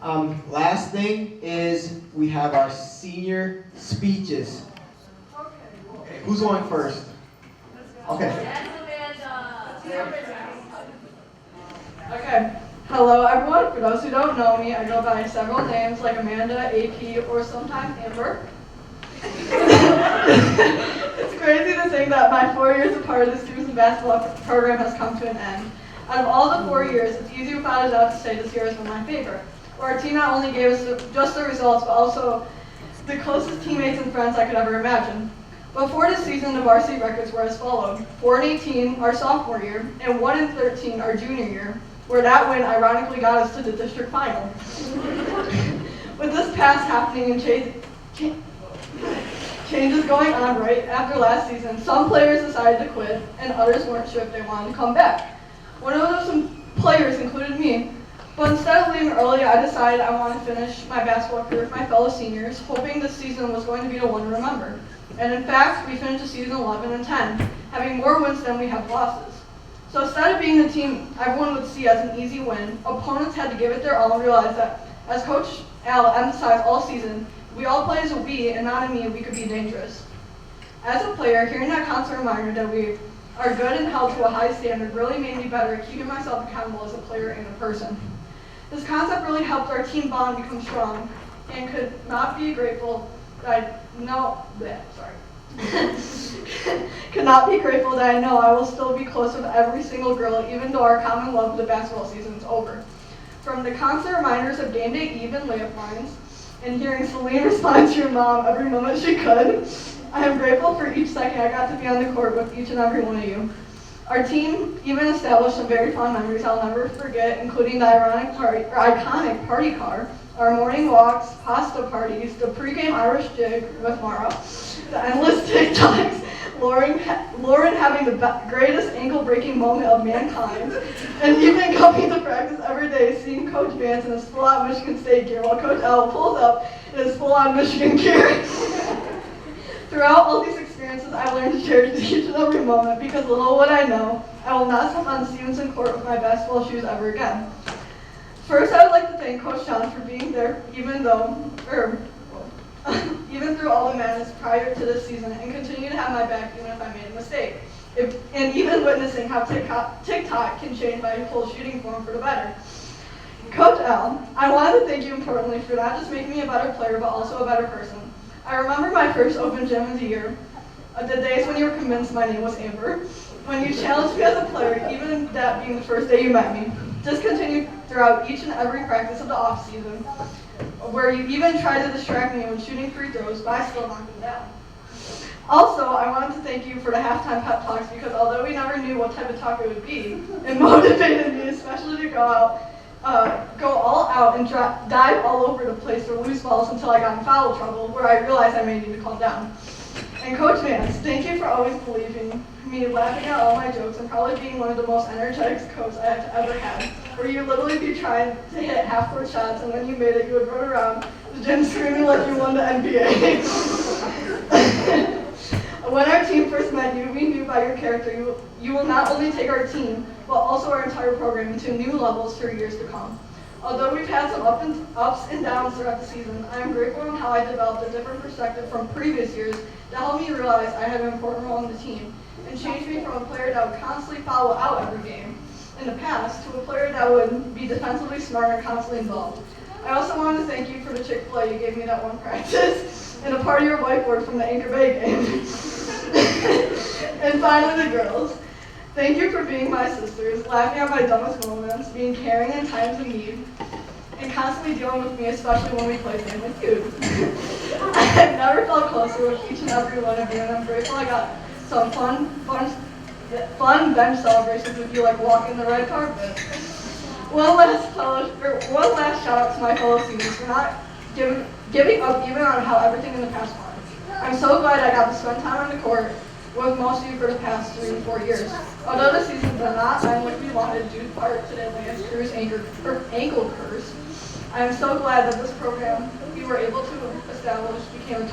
Last thing is we have our senior speeches. Okay, who's going first? Okay. Okay. Hello, everyone. For those who don't know me, I go by several names like Amanda, AP, or sometimes Amber. It's crazy to think that my 4 years as part of the Stevenson basketball program has come to an end. Out of all the 4 years, it's easy without a doubt to say this year has been my favorite. Where our team not only gave us just the results, but also the closest teammates and friends I could ever imagine. Before this season, the varsity records were as followed: 4-18 our sophomore year, and 1-13 our junior year, where that win ironically got us to the district final. With this pass happening and changes going on right after last season, some players decided to quit, and others weren't sure if they wanted to come back. One of those players included me, but instead of leaving early, I decided I wanted to finish my basketball career with my fellow seniors, hoping this season was going to be the one to remember. And in fact, we finished the season 11-10, having more wins than we have losses. So instead of being the team everyone would see as an easy win, opponents had to give it their all and realize that, as Coach Al emphasized all season, we all play as a we and not a me, we could be dangerous. As a player, hearing that constant reminder that we are good and held to a high standard really made me better at keeping myself accountable as a player and a person. This concept really helped our team bond become strong, and could not be grateful that I know I will still be close with every single girl, even though our common love of the basketball season is over. From the constant reminders of game day eve and layup lines, and hearing Celine respond to your mom every moment she could, I am grateful for each second I got to be on the court with each and every one of you. Our team even established some very fond memories I'll never forget, including the iconic party car, our morning walks, pasta parties, the pregame Irish jig with Mara, the endless TikToks, Lauren having the greatest ankle-breaking moment of mankind, and even coming to practice every day, seeing Coach Vance in his full-out Michigan State gear while Coach L pulls up in his full-on Michigan gear. Throughout all these experiences, I learned to cherish each and every moment, because little would I know, I will not step on Stevenson court with my basketball shoes ever again. First, I would like to thank Coach John for being there, even through all the madness prior to this season, and continue to have my back even if I made a mistake. And even witnessing how TikTok can change my whole shooting form for the better. Coach Al, I wanted to thank you importantly for not just making me a better player, but also a better person. I remember my first open gym of the year, the days when you were convinced my name was Amber, when you challenged me as a player, even that being the first day you met me. This continued throughout each and every practice of the off-season, where you even tried to distract me when shooting free throws, but I still knocked them down. Also, I wanted to thank you for the halftime pep talks, because although we never knew what type of talk it would be, it motivated me, especially to go all out and dive all over the place for loose balls until I got in foul trouble, where I realized I may need to calm down. And Coach Vance, thank you for always believing me, laughing at all my jokes, and probably being one of the most energetic coaches I have ever had, where you literally be trying to hit half-court shots, and when you made it, you would run around the gym screaming like you won the NBA. When our team first met you, we knew by your character you will not only take our team, but also our entire program into new levels for years to come. Although we've had some ups and downs throughout the season, I am grateful on how I developed a different perspective from previous years that helped me realize I had an important role in the team, and changed me from a player that would constantly foul out every game in the past to a player that would be defensively smart and constantly involved. I also wanted to thank you for the Chick-fil-A you gave me that one practice, and a part of your whiteboard from the Anchor Bay game. And finally, the girls. Thank you for being my sisters, laughing at my dumbest moments, being caring in times of need, and constantly dealing with me, especially when we play Family Feud. I've never felt closer with each and every one of you, and I'm grateful I got some fun bench celebrations with you, like walking the red carpet. One last shout out to my fellow seniors for not giving up even on how everything in the past went. I'm so glad I got to spend time on the court with most of you for the past 3 to 4 years. Although the season did not end like we wanted due to part to the Atlantis Crew's ankle curse, I am so glad that this program we were able to establish became a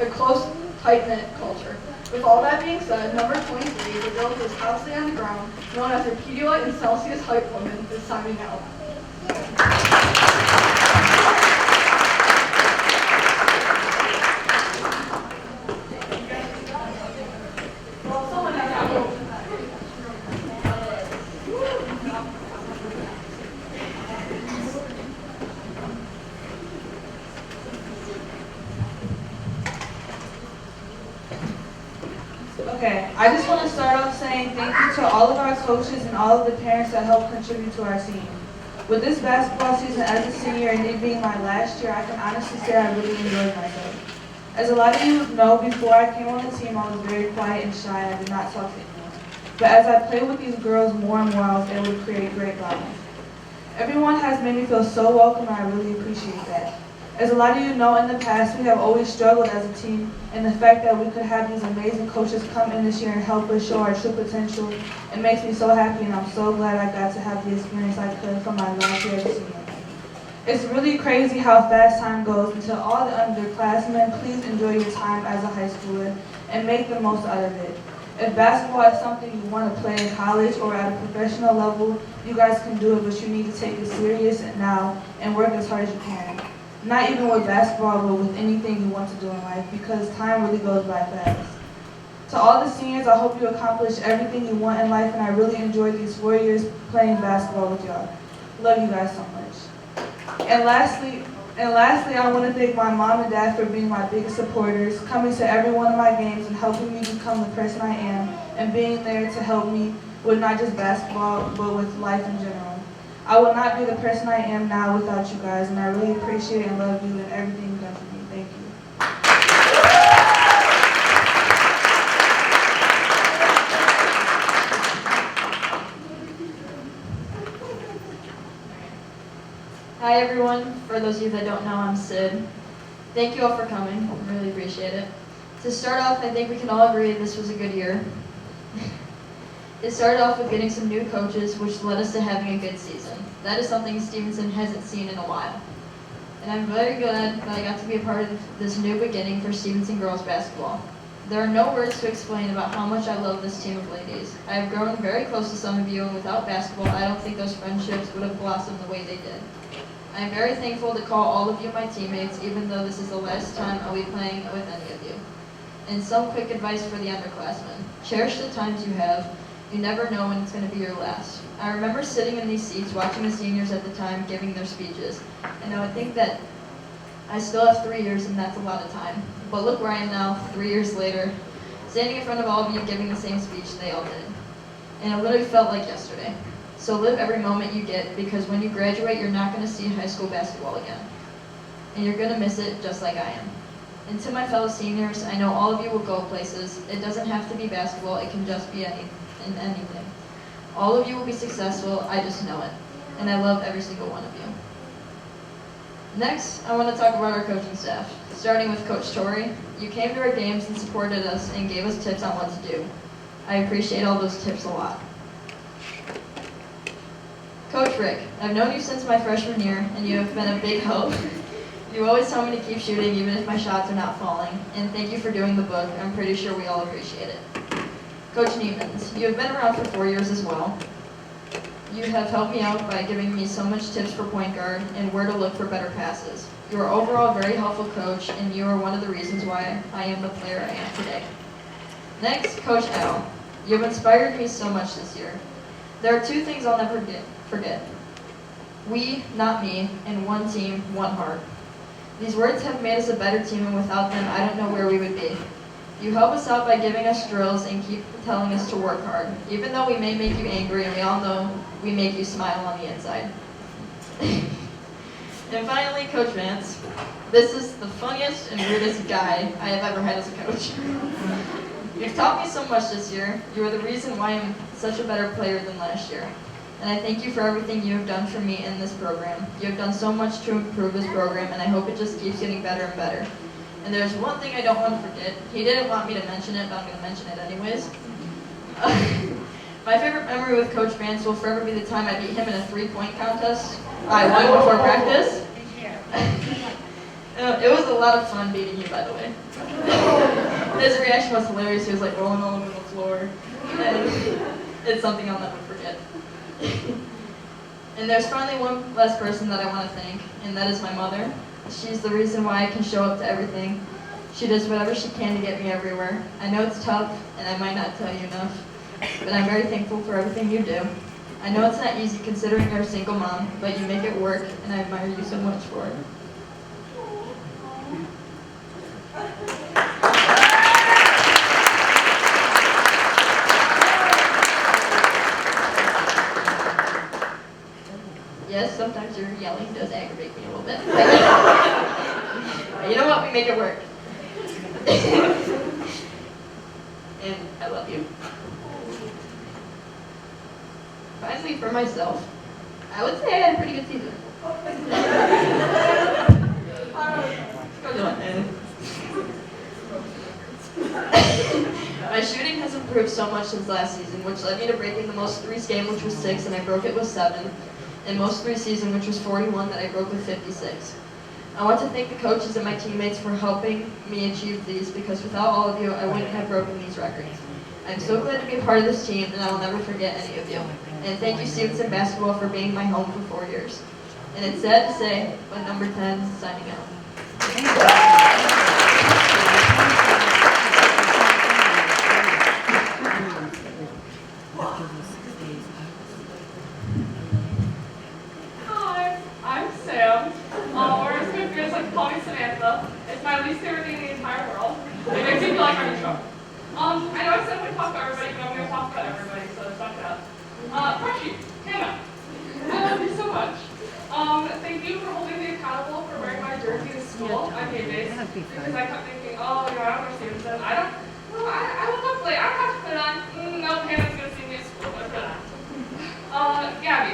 close, tight-knit culture. With all that being said, number 23, the girl who is constantly on the ground, known as the Pedialyte and Celsius hype woman, is signing out. I just want to start off saying thank you to all of our coaches and all of the parents that helped contribute to our team. With this basketball season as a senior and it being my last year, I can honestly say I really enjoyed myself. As a lot of you know, before I came on the team, I was very quiet and shy. I did not talk to anyone. But as I played with these girls more and more, I was able to create great bonds. Everyone has made me feel so welcome, and I really appreciate that. As a lot of you know, in the past, we have always struggled as a team, and the fact that we could have these amazing coaches come in this year and help us show our true potential, it makes me so happy, and I'm so glad I got to have the experience I could from my last year as a senior. It's really crazy how fast time goes, and to all the underclassmen, please enjoy your time as a high schooler and make the most out of it. If basketball is something you want to play in college or at a professional level, you guys can do it, but you need to take it serious now and work as hard as you can. Not even with basketball, but with anything you want to do in life, because time really goes by fast. To all the seniors, I hope you accomplish everything you want in life, and I really enjoyed these 4 years playing basketball with y'all. Love you guys so much. And lastly, I want to thank my mom and dad for being my biggest supporters, coming to every one of my games and helping me become the person I am, and being there to help me with not just basketball, but with life in general. I would not be the person I am now without you guys, and I really appreciate and love you and everything you've done for me. Thank you. Hi everyone, for those of you that don't know, I'm Sid. Thank you all for coming, I really appreciate it. To start off, I think we can all agree this was a good year. It started off with getting some new coaches, which led us to having a good season. That is something Stevenson hasn't seen in a while. And I'm very glad that I got to be a part of this new beginning for Stevenson girls basketball. There are no words to explain about how much I love this team of ladies. I have grown very close to some of you, and without basketball, I don't think those friendships would have blossomed the way they did. I am very thankful to call all of you my teammates, even though this is the last time I'll be playing with any of you. And some quick advice for the underclassmen. Cherish the times you have. You never know when it's going to be your last. I remember sitting in these seats watching the seniors at the time giving their speeches, and I would think that I still have 3 years and that's a lot of time. But look where I am now, 3 years later, standing in front of all of you giving the same speech they all did. And it literally felt like yesterday. So live every moment you get, because when you graduate, you're not going to see high school basketball again. And you're going to miss it just like I am. And to my fellow seniors, I know all of you will go places. It doesn't have to be basketball, it can just be anything. All of you will be successful, I just know it. And I love every single one of you. Next, I want to talk about our coaching staff, starting with Coach Torrey. You came to our games and supported us and gave us tips on what to do. I appreciate all those tips a lot. Coach Rick, I've known you since my freshman year, and you have been a big help. You always tell me to keep shooting even if my shots are not falling, and thank you for doing the book. I'm pretty sure we all appreciate it. Coach Niemans, you have been around for 4 years as well. You have helped me out by giving me so much tips for point guard and where to look for better passes. You are overall a very helpful coach, and you are one of the reasons why I am the player I am today. Next, Coach Al. You have inspired me so much this year. There are 2 things I'll never forget. We, not me, and one team, one heart. These words have made us a better team, and without them, I don't know where we would be. You help us out by giving us drills and keep telling us to work hard, even though we may make you angry, and we all know we make you smile on the inside. And finally, Coach Vance. This is the funniest and weirdest guy I have ever had as a coach. You've taught me so much this year. You are the reason why I'm such a better player than last year. And I thank you for everything you have done for me in this program. You have done so much to improve this program, and I hope it just keeps getting better and better. And there's one thing I don't want to forget. He didn't want me to mention it, but I'm going to mention it anyways. My favorite memory with Coach Vance will forever be the time I beat him in a 3-point contest. I won before practice. It was a lot of fun beating you, by the way. His reaction was hilarious. He was like rolling all over the floor. And it's something I'll never forget. And there's finally one last person that I want to thank, and that is my mother. She's the reason why I can show up to everything. She does whatever she can to get me everywhere. I know it's tough, and I might not tell you enough, but I'm very thankful for everything you do. I know it's not easy considering you're a single mom, but you make it work, and I admire you so much for it. Yes, sometimes your yelling does aggravate me a little bit. But you know what? We make it work. And I love you. Finally, for myself, I would say I had a pretty good season. My shooting has improved so much since last season, which led me to breaking the most threes game, which was 6, and I broke it with 7, and most threes season, which was 41, that I broke with 56. I want to thank the coaches and my teammates for helping me achieve these, because without all of you, I wouldn't have broken these records. I'm so glad to be a part of this team, and I will never forget any of you. And thank you, Stevenson Basketball, for being my home for 4 years. And it's sad to say, but number 10 is signing out. Hi, I'm Sam, or as my peers like to call me Samantha. It's my least favorite thing in the entire world. It makes me feel like I'm in trouble. I know I said I would talk about everybody, but I'm going to talk about everybody, so suck it up. Freshie, Hannah, I love you so much. Thank you for holding me accountable for wearing my jersey to school on game days, because I kept thinking, oh, you know, I don't know Stevenson. I woke up late, I don't have to put it on. No, Hannah's going to see me at school, but put it on. Gabby,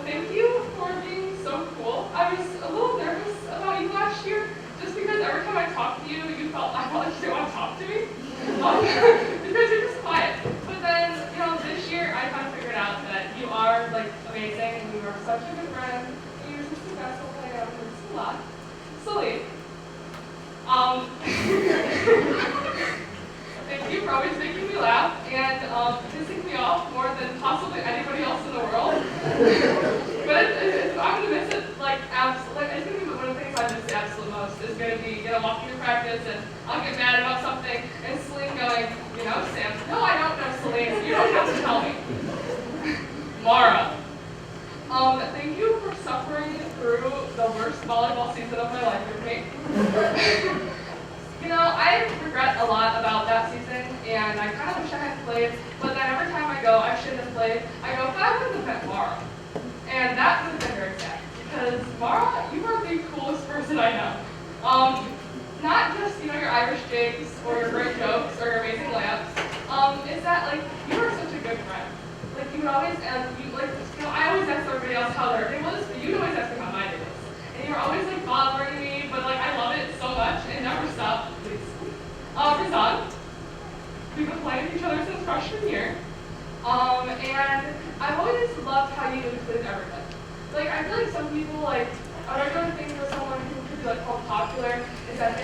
thank you for being so cool. I was a little nervous about you last year, just because every time I talked to you, I felt like you didn't want to talk to me. Because you're just quiet. But then, you know, this year I kind of figured out that you are, like, amazing, and you are such a good friend, and you're just the best player, and it's a lot. Sully, thank you for always making me laugh, and pissing me off more than possibly anybody else in the world. But I'm going to miss it, like, absolutely. I think one of the things I miss the absolute most is going to be, you know, walking to practice, and I'll get mad about something, and Celine going, you know, Sam, no, I don't know, Celine, you don't have to tell me. Mara, thank you for suffering through the worst volleyball season of my life with me. You know, I regret a lot about that season, and I kind of wish I hadn't played, but then every time I go, I shouldn't have played, I go, if I wouldn't have met Mara. And that would have been very sad, because Mara, you are the coolest person I know. Not just, you know, your Irish jigs, or your great jokes, or your amazing layups, is that, like, you are such a good friend. Like, you would always, you know, I always ask everybody else how their day was, but you'd always ask me how my day was. And you were always, like, bothering me, but, like, I love it so much, and it never stopped, please. Rizan, we've been playing with each other since freshman year, and I've always loved how you include everybody. Like, I feel like some people, like, a regular thing for someone who could be, like, called popular is that they,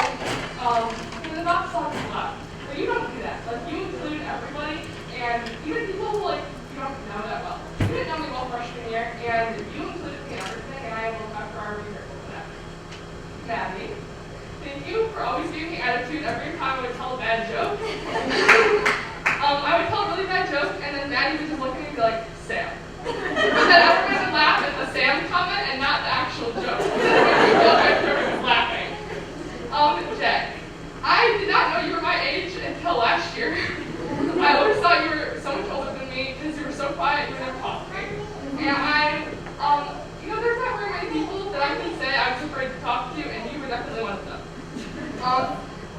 the box talks a lot. But you don't do that. Like, you include everybody, and even people who, like, you don't know that well. You didn't know me well freshman year, and you included me in everything, and I will forever be grateful for that. Maddie, thank you for always giving me attitude every time I would tell a bad joke. I would tell a really bad joke, and then Maddie would just look at me and be like, Sam. But then everyone would laugh at the Sam comment and not the actual joke. Because it made me feel like everyone was laughing. Jack, I did not know you were my age until last year. I always thought you were so much older than me because you were so quiet, you would never talk to me. And you know, there's not very many people that I can say I was afraid to talk to, and you were definitely one of them.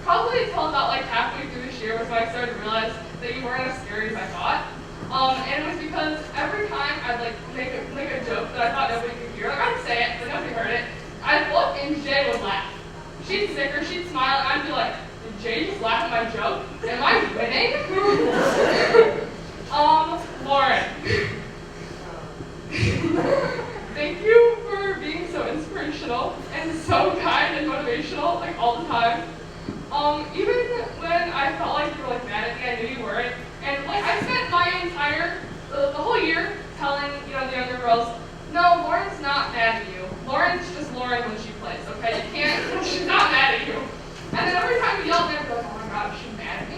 Probably until about like halfway through this year was when I started to realize that you weren't as scary as I thought. And it was because every time I'd like make a joke that I thought nobody could hear, like I'd say it, but nobody heard it, I'd look and Jay would laugh. She'd snicker, she'd smile, and I'd be like, did Jay just laugh at my joke? Am I winning? Lauren. Thank you for being so inspirational and so kind and motivational, like all the time. Even when I felt like you were like mad at me, I knew you weren't. And like I spent my entire, the whole year telling, you know, the younger girls, no, Lauren's not mad at you. Lauren's just Lauren when she plays, okay? You can't, she's not mad at you. And then every time you yelled at me, I'd be like, oh my god, is she mad at me?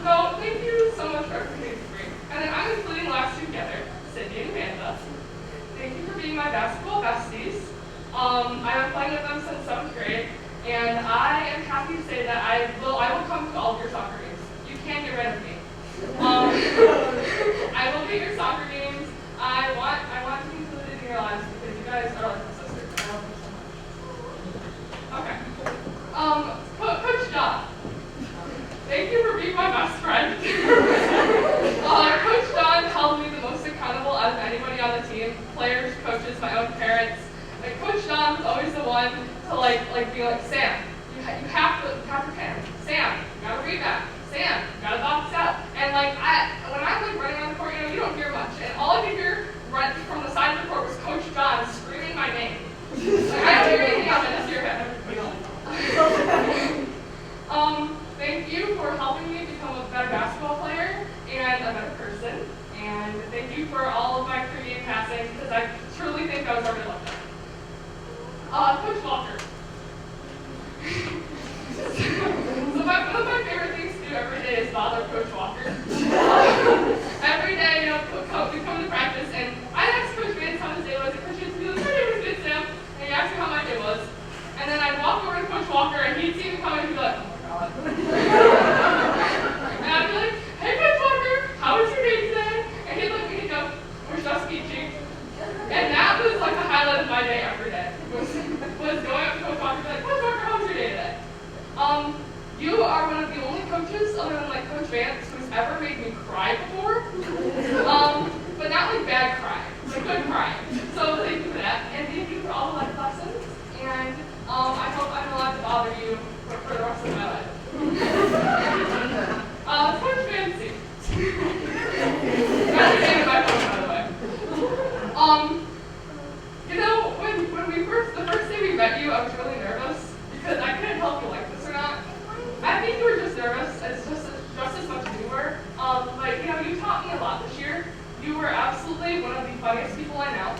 No, thank you so much for everything for me. And then I'm including the last two together, Sydney and Amanda. Thank you for being my basketball besties. I've been playing with them since 7th grade, and I am happy to say that I will come to all of your soccer games. You can't get rid of me. I will be at your soccer games. players, coaches, my own parents. Like Coach John was always the one to be like, Sam, you have to panic. Sam, you gotta read that. Sam, you gotta box out. And when I'm like running around the court, you don't hear much. And all I could hear right from the side of the court was Coach John screaming my name. Like, I don't hear anything else, I just hear him. Thank you for helping me become a better basketball player and a better person. And thank you for all of my pregame passing, because I truly think I was already like that. Coach Walker. So one of my favorite things to do every day is bother Coach Walker. Every day, we come to practice, and I asked Coach Vance how his day was, and Coach Vance would be like, my day was good, Sam. And he asked me how my day was. And then I'd walk over to Coach Walker, and he'd see me coming, and he'd be like, oh my God. And I'd be like, hey, Coach Walker, how was your day today? And he'd look at me and go, we're just peachy. And that was like the highlight of my day every day. Was going up to Coach Walker and be like, Coach Walker, how was your day today? You are one of the only coaches, other than like Coach Vance, who's ever made me cry before. But not like bad cry, like good cry. So thank you for that, and thank you for all the life lessons. And I hope I'm allowed to bother you for the rest of my life. Coach Fancy. That's the name of my coach, by the way. The first day we met you, I was really nervous because I couldn't tell if you liked this or not. I think you were just nervous, just as much as we were. But you taught me a lot this year. You were absolutely one of the funniest people I know.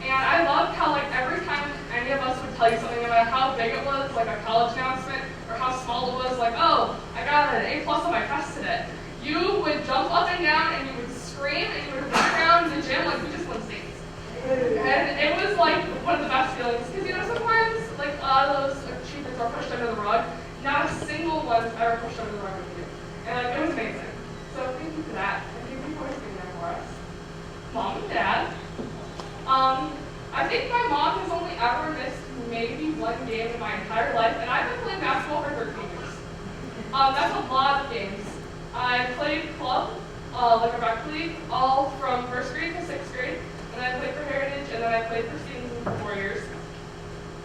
And I loved how every time any of us would tell you something, no matter how big it was, like a college announcement, or how small it was, like, oh, I got an A+ on my test today. You would jump up and down and you would scream and you would run around the gym like we just won states. And it was like one of the best feelings because sometimes a lot of those achievements are pushed under the rug. Not a single one's ever pushed under the rug with you. And it was amazing. So thank you for that. And thank you for always being there for us. Mom and Dad. I think my mom has only ever missed maybe one game in my entire life, and I've been playing basketball for 13 years. That's a lot of games. I played club, like a rec league, all from 1st grade to 6th grade, and I played for Heritage, and then I played for Stevenson for 4 years.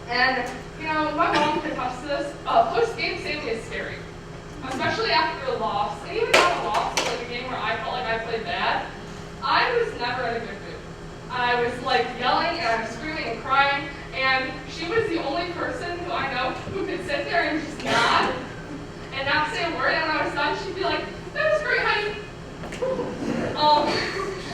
And, my mom can attest to this, post-game Sammy is scary, especially after a loss. And even not a loss, like a game where I felt like I played bad, I was never in a good mood. I was yelling and I was screaming and crying, and she was the only person who I know who could sit there and just nod and not say a word, and when I was done, she'd be like, that was great, honey.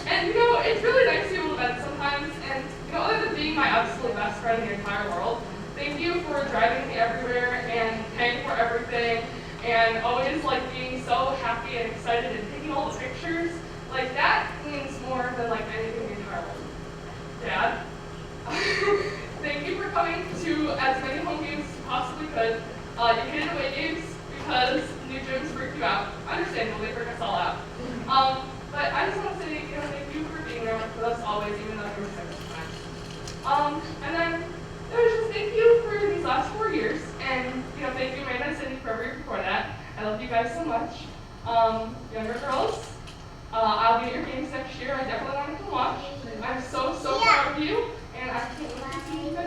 And it's really nice to be able to vent sometimes, and other than being my absolute best friend in the entire world, thank you for driving me everywhere and paying for everything, and always being so happy and excited and taking all the pictures. That means more than anything in the entire world. Dad, thank you for coming to as many home games as you possibly could. You hated away games because new gyms freaked you out. Understandable, they freak us all out. But I just want to say, thank you for being there with us always, even though you were sick sometimes. And then there's just thank you for these last 4 years, and thank you, Amanda and Cindy, for every year before that. I love you guys so much. Younger girls, I'll be at your games next year. I definitely want to come watch. I'm so proud of you, and I can't wait to see you guys.